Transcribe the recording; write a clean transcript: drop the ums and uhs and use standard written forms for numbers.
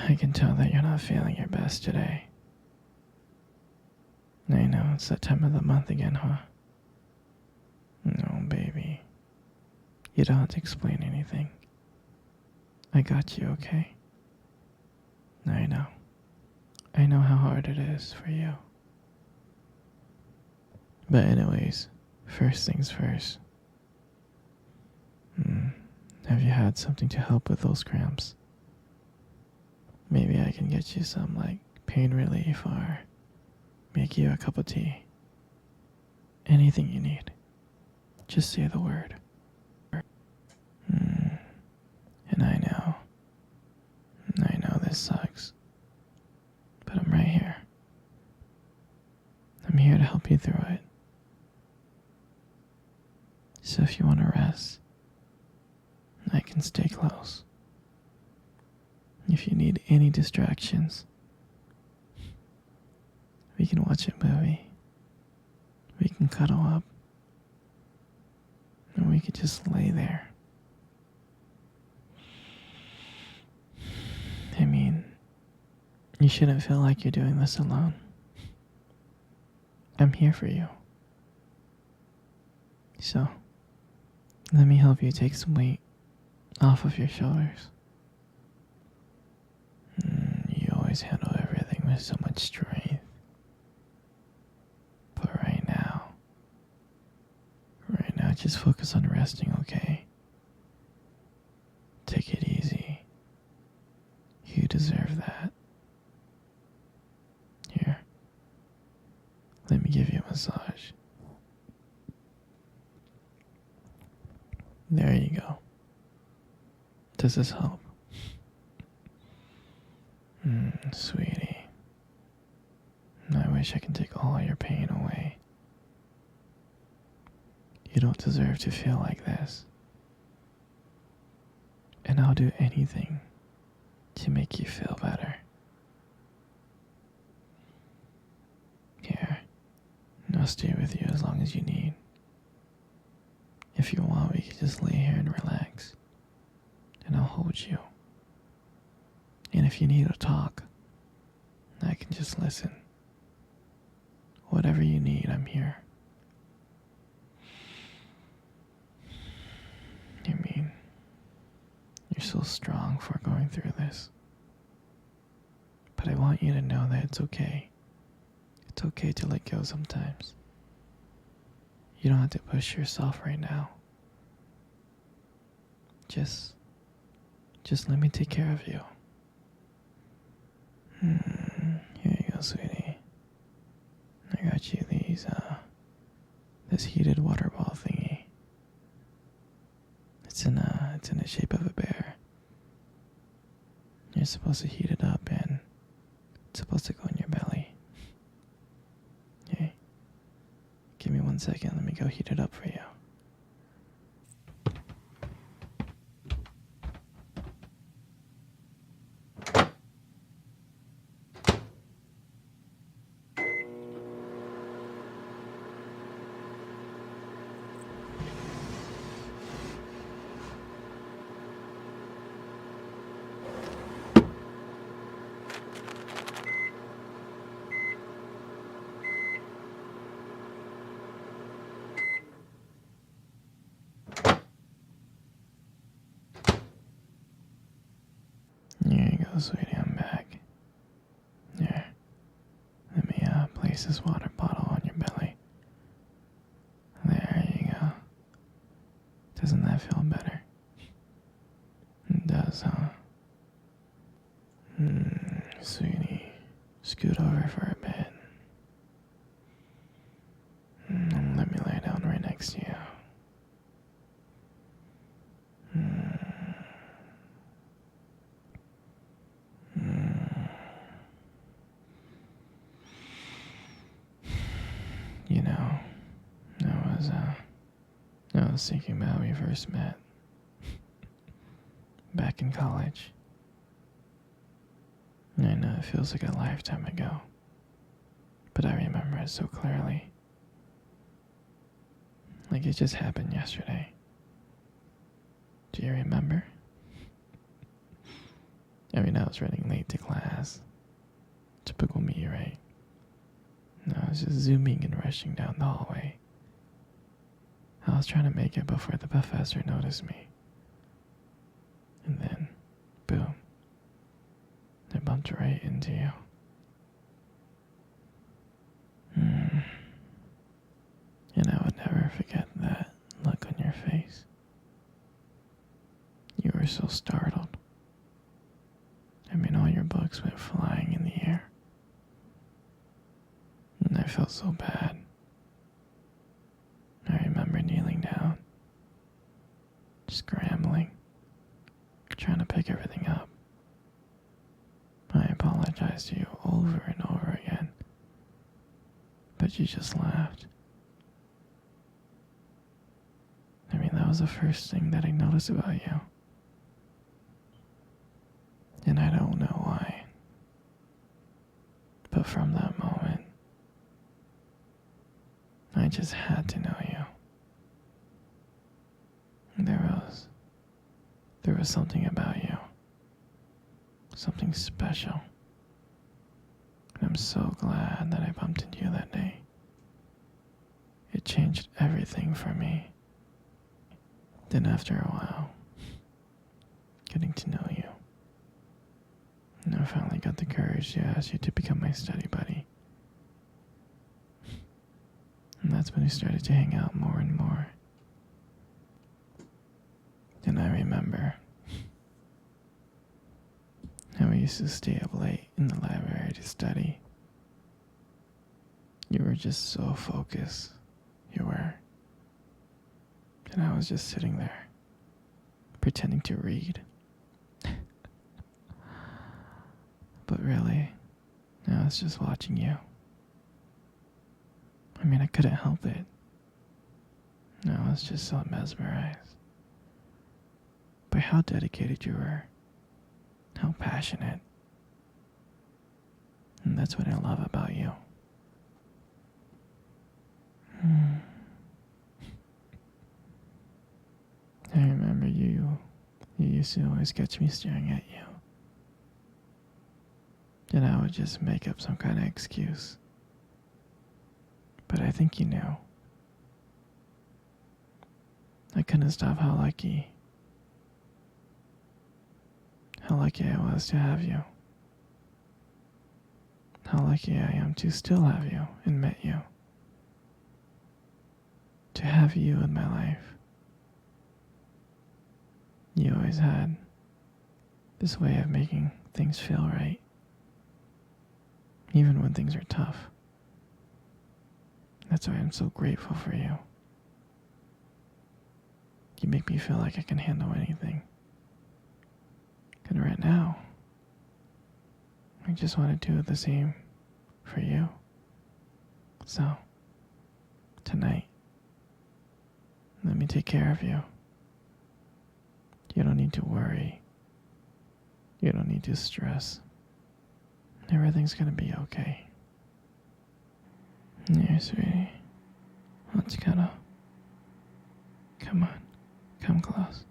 I can tell that you're not feeling your best today. I know, it's that time of the month again, huh? No, baby. You don't have to explain anything. I got you, okay? I know. I know how hard it is for you. But anyways, first things first. Have you had something to help with those cramps? Maybe I can get you some, like, pain relief or make you a cup of tea. Anything you need. Just say the word. And I know this sucks. But I'm right here. I'm here to help you through it. So if you want to rest, I can stay close. If you need any distractions, we can watch a movie. We can cuddle up. And we could just lay there. I mean, you shouldn't feel like you're doing this alone. I'm here for you. So, let me help you take some weight off of your shoulders. You always handle everything with so much strength. But right now, just focus on resting, okay? Take it easy. You deserve that. Here, let me give you a massage. There you go. Does this help? Sweetie. I wish I could take all your pain away. You don't deserve to feel like this. And I'll do anything to make you feel better. Here, I'll stay with you as long as you need. If you want, we can just lay here and relax. And I'll hold you. And if you need to talk, I can just listen. Whatever you need, I'm here. I mean, you're so strong for going through this. But I want you to know that it's okay. It's okay to let go sometimes. You don't have to push yourself right now. Just let me take care of you. Here you go, sweetie. I got you this heated water ball thingy. It's in the shape of a bear. You're supposed to heat it up and it's supposed to go in your belly. Okay. Give me 1 second, let me go heat it up for you. Here you go, sweetie, I'm back. Here, let me place this water bottle on your belly. There you go. Doesn't that feel better? It does, huh? Sweetie, scoot over for a bit. Let me lay down right next to you. You know, I was thinking about when we first met. Back in college. I know it feels like a lifetime ago, but I remember it so clearly. Like it just happened yesterday. Do you remember? I mean, I was was running late to class. Typical me, right? I was just zooming and rushing down the hallway. I was trying to make it before the professor noticed me. And then, boom, I bumped right into you. And I would never forget that look on your face. You were so startled. I mean, all your books went flying in the air. And I felt so bad. I remember kneeling down, scrambling, trying to pick everything up. I apologized to you over and over again, but you just laughed. I mean, that was the first thing that I noticed about you. And I don't know why. But from that moment, I just had to know you. There was something about you. Something special. And I'm so glad that I bumped into you that day. It changed everything for me. Then after a while, getting to know you, and I finally got the courage to ask you to become my study buddy. And that's when we started to hang out more and more. And I remember how we used to stay up late in the library to study. You were just so focused. You were. And I was just sitting there, pretending to read. But really, I was just watching you. I mean, I couldn't help it. I was just so mesmerized by how dedicated you were, how passionate. And that's what I love about you. I remember you used to always catch me staring at you. And I would just make up some kind of excuse. But I think you knew. I couldn't stop how lucky I was to have you. How lucky I am to still have you and met you. To have you in my life. You always had this way of making things feel right. Even when things are tough. That's why I'm so grateful for you. You make me feel like I can handle anything. And right now, I just want to do the same for you. So, tonight, let me take care of you. You don't need to worry. You don't need to stress. Everything's gonna be okay. Yeah, sweetie. Let's cuddle. Come on. Come close.